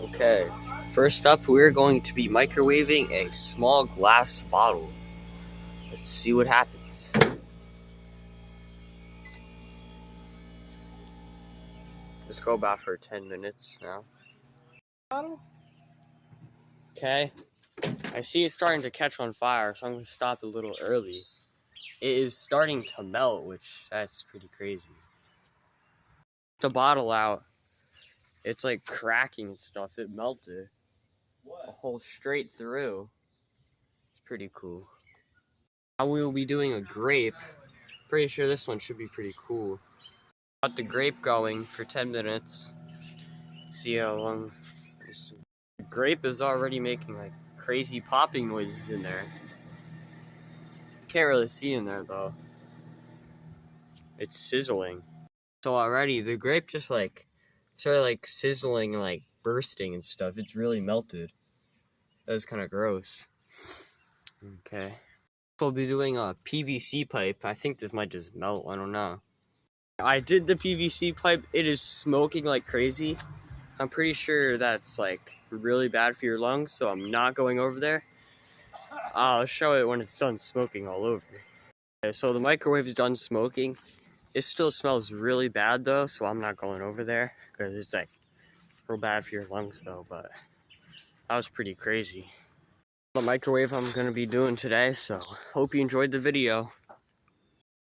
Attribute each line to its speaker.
Speaker 1: Okay, first up, we're going to be microwaving a small glass bottle. Let's see what happens. Let's go about for 10 minutes now. Okay, I see it's starting to catch on fire, so I'm going to stop a little early. It is starting to melt, which that's pretty crazy. The bottle out, it's like cracking and stuff. It melted a hole straight through. It's pretty cool. Now we will be doing a grape. Pretty sure this one should be pretty cool. Got the grape going for 10 minutes. Let's see how long. The grape is already making like crazy popping noises in there. Can't really see in there though. It's sizzling. So already the grape just like started like sizzling and like bursting and stuff. It's really melted. That was kind of gross. Okay. We'll be doing a PVC pipe. I think this might just melt. I don't know. I did the PVC pipe. It is smoking like crazy. I'm pretty sure that's like really bad for your lungs, so I'm not going over there. I'll show it when it's done smoking all over. Okay, so the microwave is done smoking. It still smells really bad though, so I'm not going over there because it's like real bad for your lungs though, but that was pretty crazy. The microwave I'm going to be doing today, so hope you enjoyed the video.